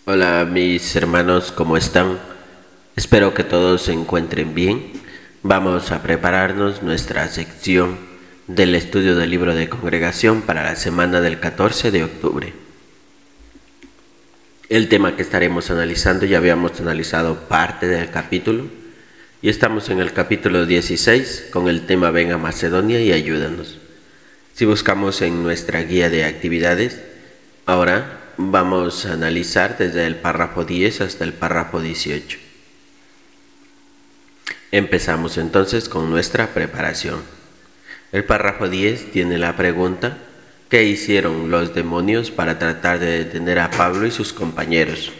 Hola mis hermanos, ¿cómo están? Espero que todos se encuentren bien. Vamos a prepararnos nuestra sección del estudio del libro de congregación para la semana del 14 de octubre. El tema que estaremos analizando, ya habíamos analizado parte del capítulo y estamos en el capítulo 16 con el tema Ven a Macedonia y ayúdanos. Si buscamos en nuestra guía de actividades, ahora vamos a analizar desde el párrafo 10 hasta el párrafo 18. Empezamos entonces con nuestra preparación. El párrafo 10 tiene la pregunta: ¿qué hicieron los demonios para tratar de detener a Pablo y sus compañeros?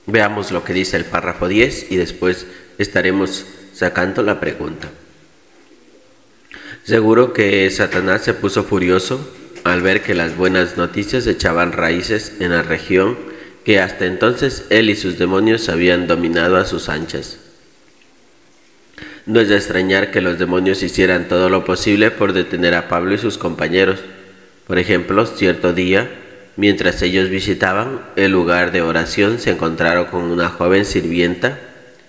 Veamos lo que dice el párrafo 10 y después estaremos sacando la pregunta. Seguro que Satanás se puso furioso al ver que las buenas noticias echaban raíces en la región que hasta entonces él y sus demonios habían dominado a sus anchas. No es de extrañar que los demonios hicieran todo lo posible por detener a Pablo y sus compañeros. Por ejemplo, cierto día, mientras ellos visitaban el lugar de oración, se encontraron con una joven sirvienta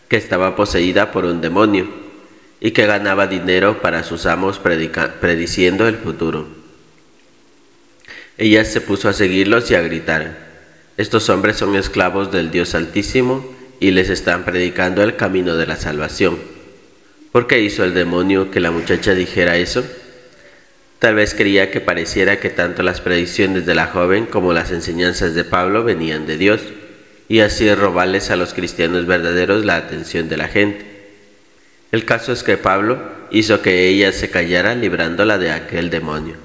que estaba poseída por un demonio y que ganaba dinero para sus amos prediciendo el futuro. Ella se puso a seguirlos y a gritar: estos hombres son esclavos del Dios Altísimo y les están predicando el camino de la salvación. ¿Por qué hizo el demonio que la muchacha dijera eso? Tal vez quería que pareciera que tanto las predicciones de la joven como las enseñanzas de Pablo venían de Dios, y así robarles a los cristianos verdaderos la atención de la gente. El caso es que Pablo hizo que ella se callara librándola de aquel demonio.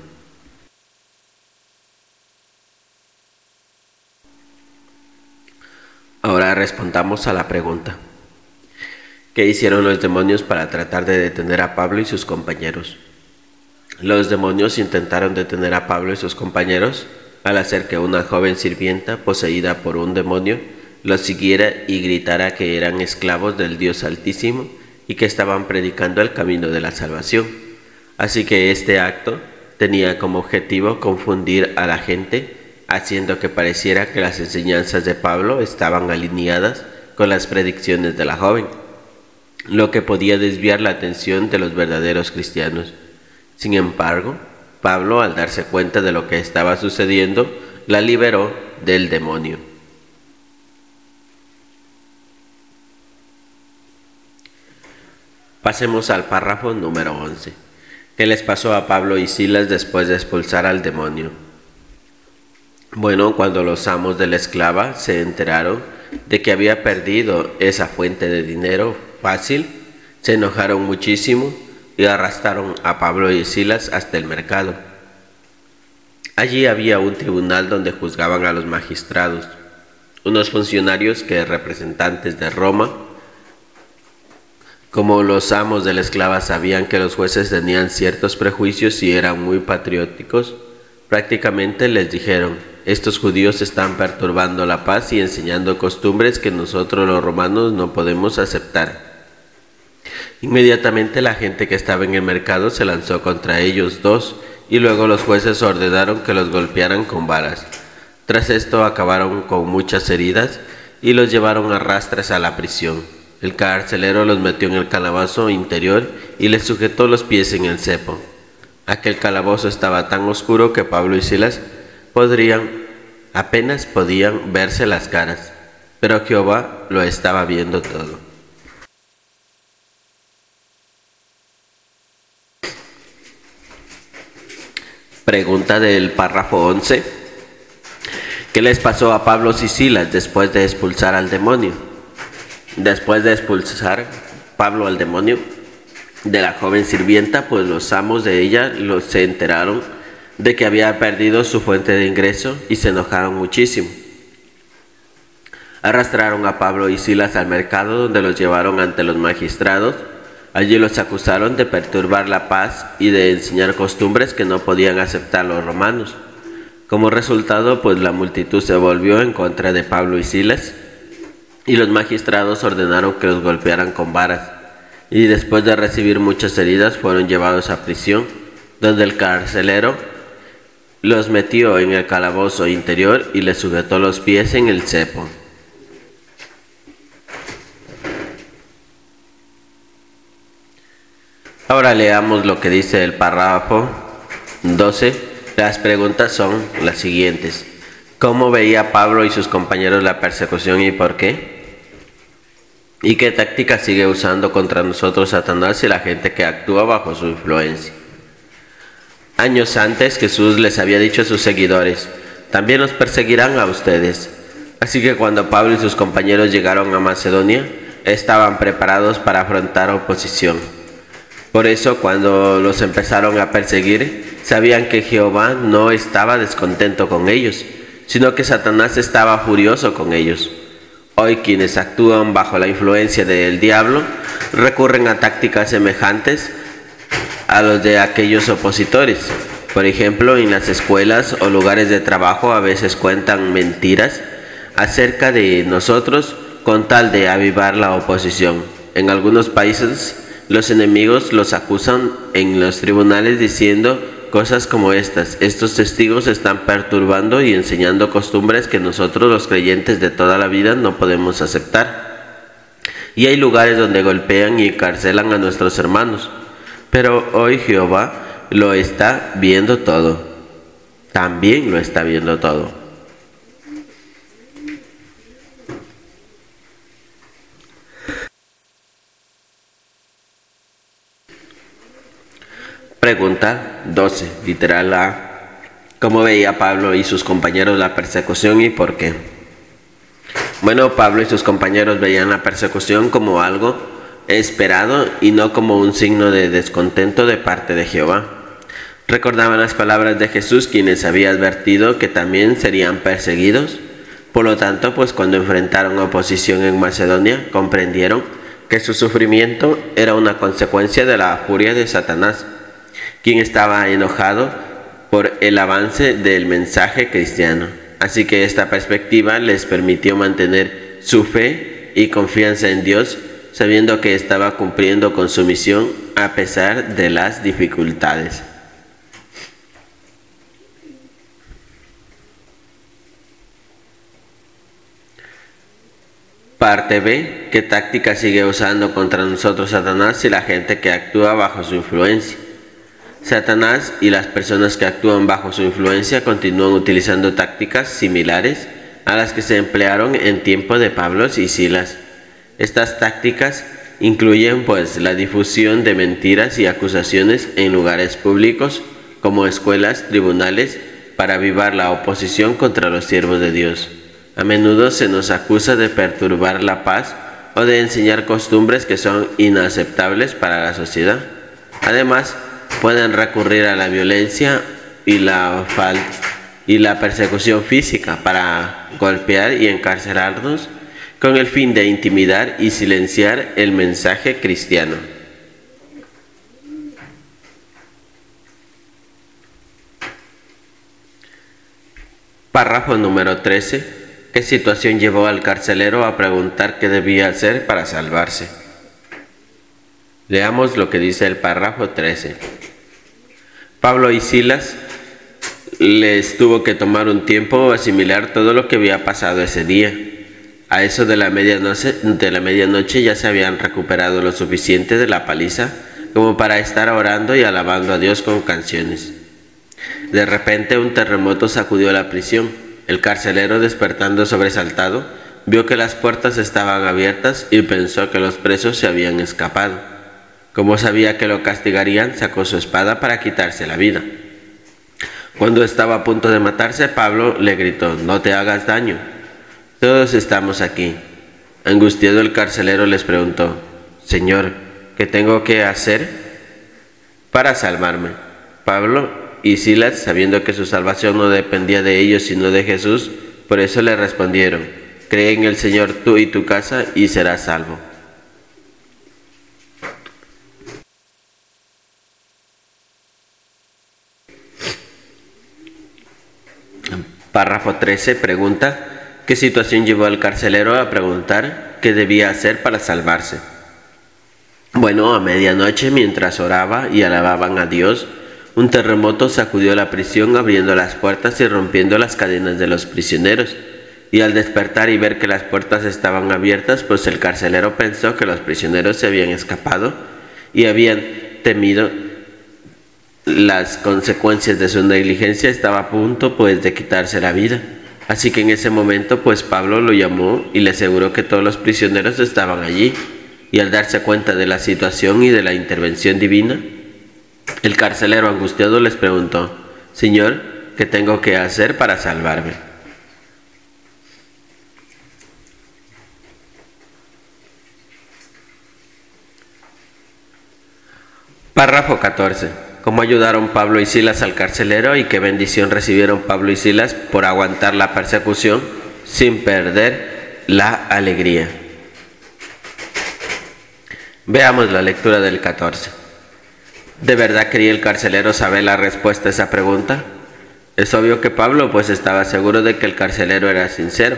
Ahora respondamos a la pregunta: ¿qué hicieron los demonios para tratar de detener a Pablo y sus compañeros? Los demonios intentaron detener a Pablo y sus compañeros al hacer que una joven sirvienta poseída por un demonio los siguiera y gritara que eran esclavos del Dios Altísimo y que estaban predicando el camino de la salvación. Así que este acto tenía como objetivo confundir a la gente, haciendo que pareciera que las enseñanzas de Pablo estaban alineadas con las predicciones de la joven, lo que podía desviar la atención de los verdaderos cristianos. Sin embargo, Pablo, al darse cuenta de lo que estaba sucediendo, la liberó del demonio. Pasemos al párrafo número 11. ¿Qué les pasó a Pablo y Silas después de expulsar al demonio? Bueno, cuando los amos de la esclava se enteraron de que había perdido esa fuente de dinero fácil, se enojaron muchísimo y arrastraron a Pablo y Silas hasta el mercado. Allí había un tribunal donde juzgaban a los magistrados, unos funcionarios que representantes de Roma. Como los amos de la esclava sabían que los jueces tenían ciertos prejuicios y eran muy patrióticos, prácticamente les dijeron: estos judíos están perturbando la paz y enseñando costumbres que nosotros los romanos no podemos aceptar. Inmediatamente la gente que estaba en el mercado se lanzó contra ellos dos y luego los jueces ordenaron que los golpearan con varas. Tras esto acabaron con muchas heridas y los llevaron a rastras a la prisión. El carcelero los metió en el calabozo interior y les sujetó los pies en el cepo. Aquel calabozo estaba tan oscuro que Pablo y Silas apenas podían verse las caras, pero Jehová lo estaba viendo todo. Pregunta del párrafo 11. ¿Qué les pasó a Pablo y Silas después de expulsar al demonio? Después de expulsar Pablo al demonio de la joven sirvienta, pues los amos de ella se enteraron de que había perdido su fuente de ingreso y se enojaron muchísimo. Arrastraron a Pablo y Silas al mercado, donde los llevaron ante los magistrados. Allí los acusaron de perturbar la paz y de enseñar costumbres que no podían aceptar los romanos. Como resultado, pues la multitud se volvió en contra de Pablo y Silas, y los magistrados ordenaron que los golpearan con varas, y después de recibir muchas heridas fueron llevados a prisión, donde el carcelero los metió en el calabozo interior y les sujetó los pies en el cepo. Ahora leamos lo que dice el párrafo 12. Las preguntas son las siguientes. ¿Cómo veía Pablo y sus compañeros la persecución y por qué? ¿Y qué táctica sigue usando contra nosotros Satanás y la gente que actúa bajo su influencia? Años antes Jesús les había dicho a sus seguidores, también los perseguirán a ustedes. Así que cuando Pablo y sus compañeros llegaron a Macedonia, estaban preparados para afrontar oposición. Por eso, cuando los empezaron a perseguir, sabían que Jehová no estaba descontento con ellos, sino que Satanás estaba furioso con ellos. Hoy quienes actúan bajo la influencia del diablo recurren a tácticas semejantes a los de aquellos opositores. Por ejemplo, en las escuelas o lugares de trabajo a veces cuentan mentiras acerca de nosotros con tal de avivar la oposición. En algunos países los enemigos los acusan en los tribunales diciendo cosas como estas: estos testigos están perturbando y enseñando costumbres que nosotros los creyentes de toda la vida no podemos aceptar. Y hay lugares donde golpean y encarcelan a nuestros hermanos. Pero hoy Jehová lo está viendo todo. También lo está viendo todo. Pregunta 12, literal A. ¿Cómo veía Pablo y sus compañeros la persecución y por qué? Bueno, Pablo y sus compañeros veían la persecución como algo esperado y no como un signo de descontento de parte de Jehová. Recordaban las palabras de Jesús, quienes había advertido que también serían perseguidos. Por lo tanto, pues cuando enfrentaron oposición en Macedonia, comprendieron que su sufrimiento era una consecuencia de la furia de Satanás, quien estaba enojado por el avance del mensaje cristiano. Así que esta perspectiva les permitió mantener su fe y confianza en Dios, sabiendo que estaba cumpliendo con su misión a pesar de las dificultades. Parte B. ¿Qué táctica sigue usando contra nosotros Satanás y la gente que actúa bajo su influencia? Satanás y las personas que actúan bajo su influencia continúan utilizando tácticas similares a las que se emplearon en tiempo de Pablo y Silas. Estas tácticas incluyen pues la difusión de mentiras y acusaciones en lugares públicos como escuelas, tribunales, para avivar la oposición contra los siervos de Dios. A menudo se nos acusa de perturbar la paz o de enseñar costumbres que son inaceptables para la sociedad. Además, pueden recurrir a la violencia y la persecución física para golpear y encarcelarnos con el fin de intimidar y silenciar el mensaje cristiano. Párrafo número 13. ¿Qué situación llevó al carcelero a preguntar qué debía hacer para salvarse? Leamos lo que dice el párrafo 13. Pablo y Silas les tuvo que tomar un tiempo asimilar todo lo que había pasado ese día. A eso de la medianoche ya se habían recuperado lo suficiente de la paliza como para estar orando y alabando a Dios con canciones. De repente un terremoto sacudió la prisión. El carcelero, despertando sobresaltado, vio que las puertas estaban abiertas y pensó que los presos se habían escapado. Como sabía que lo castigarían, sacó su espada para quitarse la vida. Cuando estaba a punto de matarse, Pablo le gritó: «No te hagas daño, todos estamos aquí». Angustiado, el carcelero les preguntó: «Señor, ¿qué tengo que hacer para salvarme?» Pablo y Silas, sabiendo que su salvación no dependía de ellos sino de Jesús, por eso le respondieron: «Cree en el Señor tú y tu casa y serás salvo». Párrafo 13. Pregunta: ¿qué situación llevó al carcelero a preguntar qué debía hacer para salvarse? Bueno, a medianoche, mientras oraba y alababan a Dios, un terremoto sacudió la prisión, abriendo las puertas y rompiendo las cadenas de los prisioneros. Y al despertar y ver que las puertas estaban abiertas, pues el carcelero pensó que los prisioneros se habían escapado y habían temido las consecuencias de su negligencia. Estaba a punto pues de quitarse la vida. Así que en ese momento pues Pablo lo llamó y le aseguró que todos los prisioneros estaban allí. Y al darse cuenta de la situación y de la intervención divina, el carcelero angustiado les preguntó: Señor, ¿qué tengo que hacer para salvarme? Párrafo 14. ¿Cómo ayudaron Pablo y Silas al carcelero y qué bendición recibieron Pablo y Silas por aguantar la persecución sin perder la alegría? Veamos la lectura del 14. ¿De verdad quería el carcelero saber la respuesta a esa pregunta? Es obvio que Pablo pues estaba seguro de que el carcelero era sincero,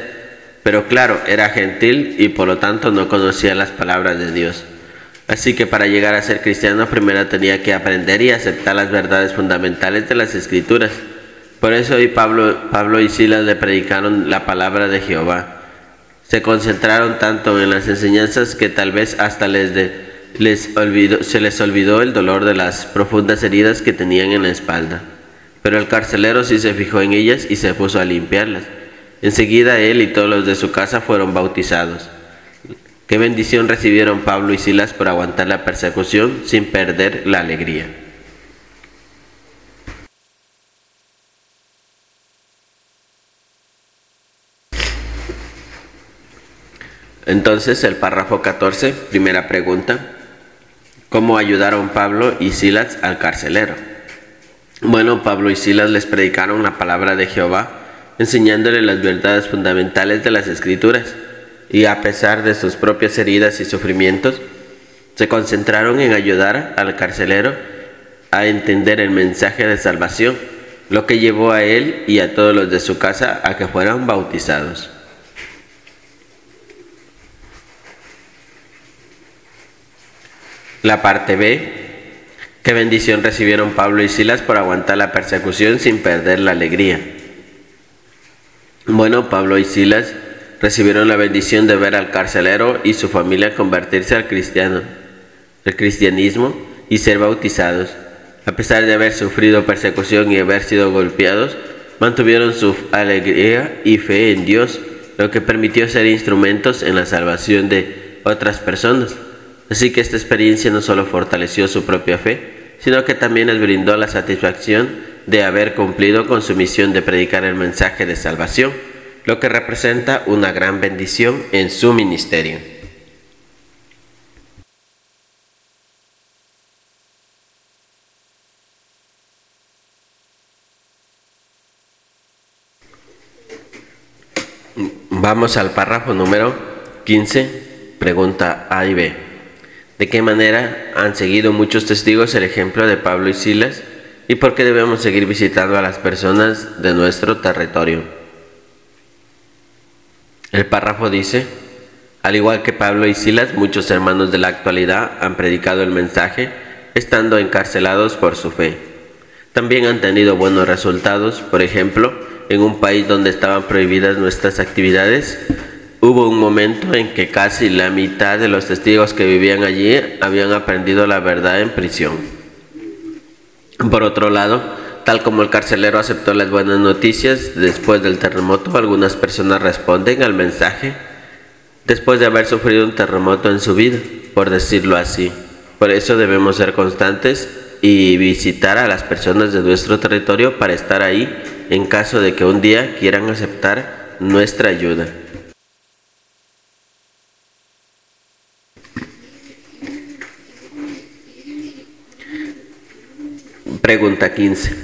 pero claro, era gentil y por lo tanto no conocía las palabras de Dios. Así que para llegar a ser cristiano primero tenía que aprender y aceptar las verdades fundamentales de las Escrituras. Por eso hoy Pablo y Silas le predicaron la palabra de Jehová. Se concentraron tanto en las enseñanzas que tal vez hasta se les olvidó el dolor de las profundas heridas que tenían en la espalda. Pero el carcelero sí se fijó en ellas y se puso a limpiarlas. Enseguida él y todos los de su casa fueron bautizados. Qué bendición recibieron Pablo y Silas por aguantar la persecución sin perder la alegría. Entonces el párrafo 14, primera pregunta: ¿cómo ayudaron Pablo y Silas al carcelero? Bueno, Pablo y Silas les predicaron la palabra de Jehová, enseñándole las verdades fundamentales de las Escrituras. Y a pesar de sus propias heridas y sufrimientos, se concentraron en ayudar al carcelero a entender el mensaje de salvación, lo que llevó a él y a todos los de su casa a que fueran bautizados. La parte B: ¿qué bendición recibieron Pablo y Silas por aguantar la persecución sin perder la alegría? Bueno, Pablo y Silas recibieron la bendición de ver al carcelero y su familia convertirse al cristianismo y ser bautizados. A pesar de haber sufrido persecución y haber sido golpeados, mantuvieron su alegría y fe en Dios, lo que permitió ser instrumentos en la salvación de otras personas. Así que esta experiencia no solo fortaleció su propia fe, sino que también les brindó la satisfacción de haber cumplido con su misión de predicar el mensaje de salvación, lo que representa una gran bendición en su ministerio. Vamos al párrafo número 15, pregunta A y B. ¿De qué manera han seguido muchos testigos el ejemplo de Pablo y Silas? ¿Y por qué debemos seguir visitando a las personas de nuestro territorio? El párrafo dice: al igual que Pablo y Silas, muchos hermanos de la actualidad han predicado el mensaje estando encarcelados por su fe. También han tenido buenos resultados. Por ejemplo, en un país donde estaban prohibidas nuestras actividades, hubo un momento en que casi la mitad de los testigos que vivían allí habían aprendido la verdad en prisión. Por otro lado, tal como el carcelero aceptó las buenas noticias después del terremoto, algunas personas responden al mensaje después de haber sufrido un terremoto en su vida, por decirlo así. Por eso debemos ser constantes y visitar a las personas de nuestro territorio para estar ahí en caso de que un día quieran aceptar nuestra ayuda. Pregunta 15.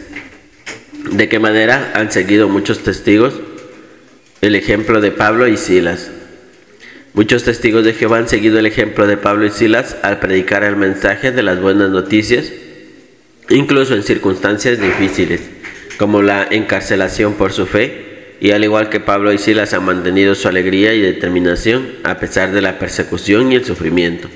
¿De qué manera han seguido muchos testigos el ejemplo de Pablo y Silas? Muchos testigos de Jehová han seguido el ejemplo de Pablo y Silas al predicar el mensaje de las buenas noticias, incluso en circunstancias difíciles, como la encarcelación por su fe, y al igual que Pablo y Silas han mantenido su alegría y determinación a pesar de la persecución y el sufrimiento.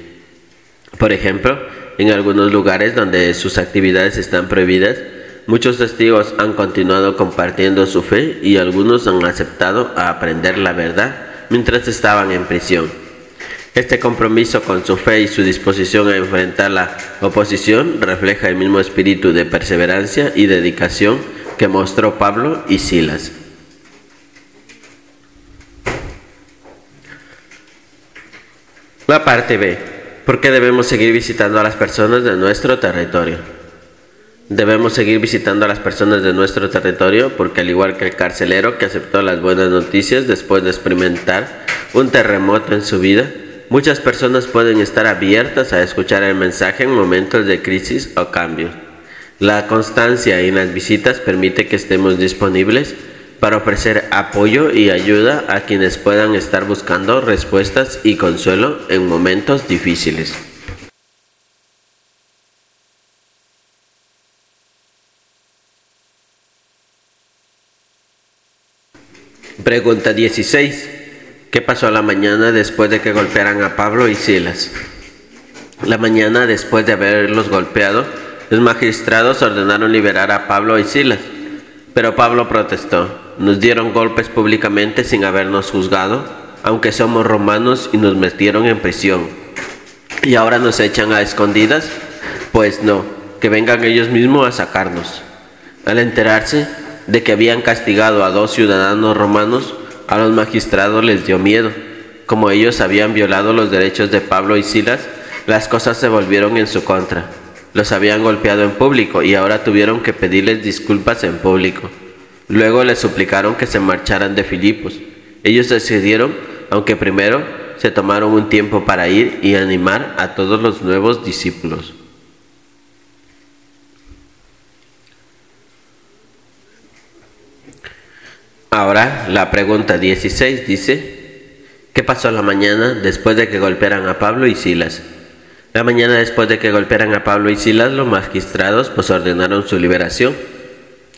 Por ejemplo, en algunos lugares donde sus actividades están prohibidas, muchos testigos han continuado compartiendo su fe y algunos han aceptado a aprender la verdad mientras estaban en prisión. Este compromiso con su fe y su disposición a enfrentar la oposición refleja el mismo espíritu de perseverancia y dedicación que mostró Pablo y Silas. La parte B. ¿Por qué debemos seguir visitando a las personas de nuestro territorio? Debemos seguir visitando a las personas de nuestro territorio porque, al igual que el carcelero que aceptó las buenas noticias después de experimentar un terremoto en su vida, muchas personas pueden estar abiertas a escuchar el mensaje en momentos de crisis o cambio. La constancia en las visitas permite que estemos disponibles para ofrecer apoyo y ayuda a quienes puedan estar buscando respuestas y consuelo en momentos difíciles. Pregunta 16. ¿Qué pasó a la mañana después de que golpearan a Pablo y Silas? La mañana después de haberlos golpeado, los magistrados ordenaron liberar a Pablo y Silas. Pero Pablo protestó. Nos dieron golpes públicamente sin habernos juzgado, aunque somos romanos, y nos metieron en prisión. ¿Y ahora nos echan a escondidas? Pues no, que vengan ellos mismos a sacarnos. Al enterarse de que habían castigado a 2 ciudadanos romanos, a los magistrados les dio miedo. Como ellos habían violado los derechos de Pablo y Silas, las cosas se volvieron en su contra. Los habían golpeado en público y ahora tuvieron que pedirles disculpas en público. Luego les suplicaron que se marcharan de Filipos. Ellos accedieron, aunque primero se tomaron un tiempo para ir y animar a todos los nuevos discípulos. Ahora la pregunta 16 dice: ¿qué pasó la mañana después de que golpearan a Pablo y Silas? La mañana después de que golpearan a Pablo y Silas, los magistrados ordenaron su liberación.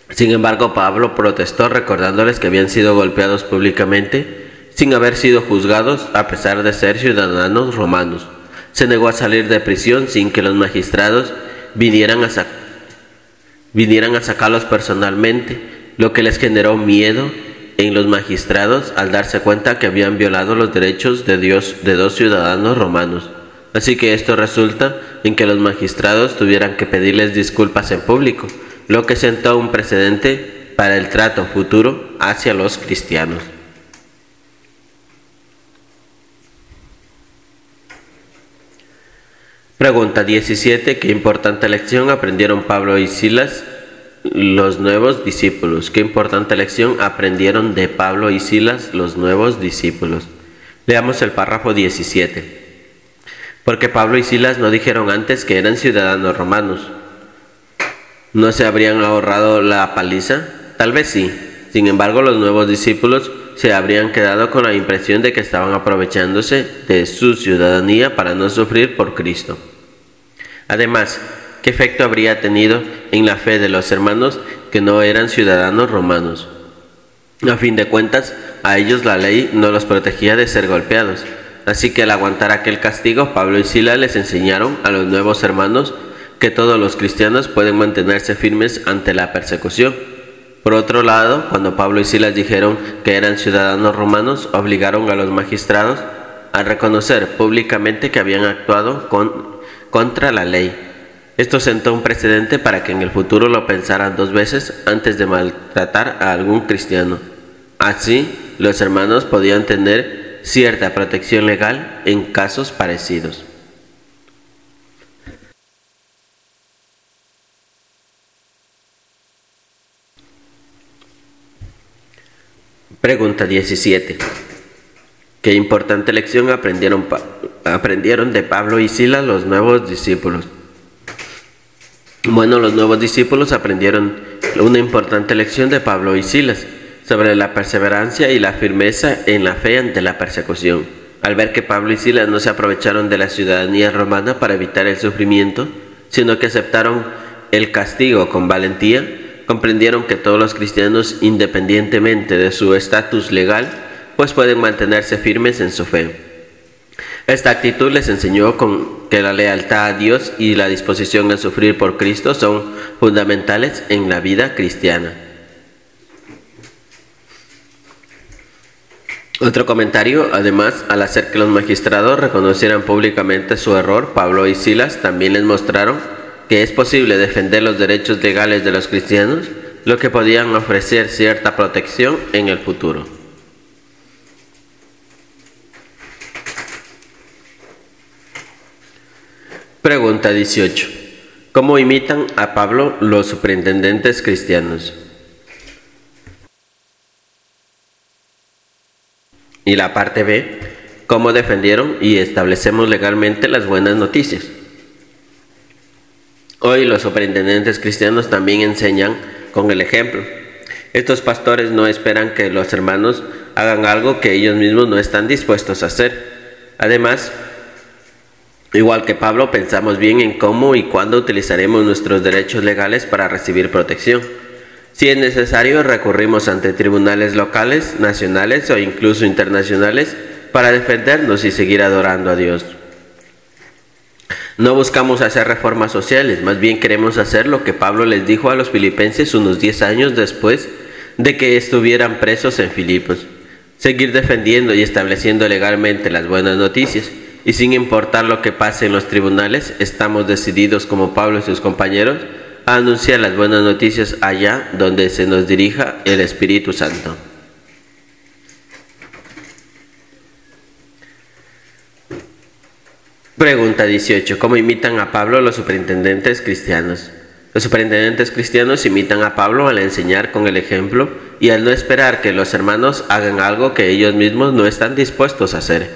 Sin embargo, Pablo protestó recordándoles que habían sido golpeados públicamente sin haber sido juzgados a pesar de ser ciudadanos romanos. Se negó a salir de prisión sin que los magistrados vinieran a sacarlos personalmente, lo que les generó miedo en los magistrados al darse cuenta que habían violado los derechos de Dios de 2 ciudadanos romanos. Así que esto resulta en que los magistrados tuvieran que pedirles disculpas en público, lo que sentó un precedente para el trato futuro hacia los cristianos. Pregunta 17. ¿Qué importante lección aprendieron Pablo y Silas, los nuevos discípulos? ¿Qué importante lección aprendieron de Pablo y Silas, los nuevos discípulos? Leamos el párrafo 17. Porque Pablo y Silas no dijeron antes que eran ciudadanos romanos. ¿No se habrían ahorrado la paliza? Tal vez sí. Sin embargo, los nuevos discípulos se habrían quedado con la impresión de que estaban aprovechándose de su ciudadanía para no sufrir por Cristo. Además, ¿qué efecto habría tenido en la fe de los hermanos que no eran ciudadanos romanos? A fin de cuentas, a ellos la ley no los protegía de ser golpeados. Así que al aguantar aquel castigo, Pablo y Silas les enseñaron a los nuevos hermanos que todos los cristianos pueden mantenerse firmes ante la persecución. Por otro lado, cuando Pablo y Silas dijeron que eran ciudadanos romanos, obligaron a los magistrados a reconocer públicamente que habían actuado contra la ley. Esto sentó un precedente para que en el futuro lo pensaran 2 veces antes de maltratar a algún cristiano. Así, los hermanos podían tener cierta protección legal en casos parecidos. Pregunta 17. ¿Qué importante lección aprendieron de Pablo y Silas los nuevos discípulos? Bueno, los nuevos discípulos aprendieron una importante lección de Pablo y Silas sobre la perseverancia y la firmeza en la fe ante la persecución. Al ver que Pablo y Silas no se aprovecharon de la ciudadanía romana para evitar el sufrimiento, sino que aceptaron el castigo con valentía, comprendieron que todos los cristianos, independientemente de su estatus legal, pueden mantenerse firmes en su fe. Esta actitud les enseñó que la lealtad a Dios y la disposición a sufrir por Cristo son fundamentales en la vida cristiana. Otro comentario: además, al hacer que los magistrados reconocieran públicamente su error, Pablo y Silas también les mostraron que es posible defender los derechos legales de los cristianos, lo que podían ofrecer cierta protección en el futuro. Pregunta 18. ¿Cómo imitan a Pablo los superintendentes cristianos? Y la parte B, ¿cómo defendieron y establecemos legalmente las buenas noticias? Hoy los superintendentes cristianos también enseñan con el ejemplo. Estos pastores no esperan que los hermanos hagan algo que ellos mismos no están dispuestos a hacer. Además, igual que Pablo, pensamos bien en cómo y cuándo utilizaremos nuestros derechos legales para recibir protección. Si es necesario, recurrimos ante tribunales locales, nacionales o incluso internacionales para defendernos y seguir adorando a Dios. No buscamos hacer reformas sociales, más bien queremos hacer lo que Pablo les dijo a los filipenses unos 10 años después de que estuvieran presos en Filipos: seguir defendiendo y estableciendo legalmente las buenas noticias, y sin importar lo que pase en los tribunales, estamos decididos como Pablo y sus compañeros a anunciar las buenas noticias allá donde se nos dirija el Espíritu Santo. Pregunta 18. ¿Cómo imitan a Pablo los superintendentes cristianos? Los superintendentes cristianos imitan a Pablo al enseñar con el ejemplo y al no esperar que los hermanos hagan algo que ellos mismos no están dispuestos a hacer.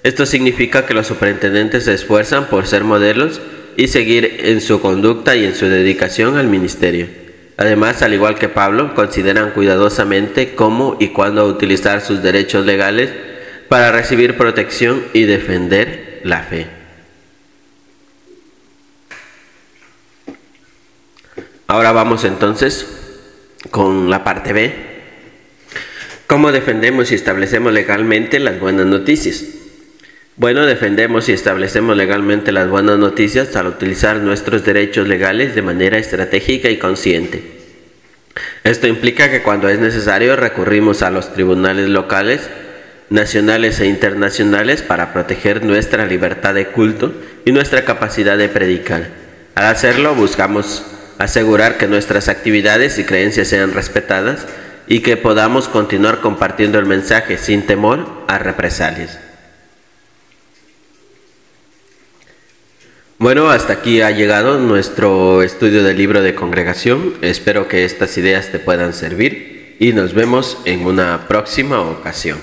Esto significa que los superintendentes se esfuerzan por ser modelos y seguir en su conducta y en su dedicación al ministerio. Además, al igual que Pablo, consideran cuidadosamente cómo y cuándo utilizar sus derechos legales para recibir protección y defender la fe. Ahora vamos entonces con la parte B. ¿Cómo defendemos y establecemos legalmente las buenas noticias? Bueno, defendemos y establecemos legalmente las buenas noticias al utilizar nuestros derechos legales de manera estratégica y consciente. Esto implica que cuando es necesario recurrimos a los tribunales locales, nacionales e internacionales para proteger nuestra libertad de culto y nuestra capacidad de predicar. Al hacerlo, buscamos asegurar que nuestras actividades y creencias sean respetadas y que podamos continuar compartiendo el mensaje sin temor a represalias. Bueno, hasta aquí ha llegado nuestro estudio del libro de Congregación. Espero que estas ideas te puedan servir y nos vemos en una próxima ocasión.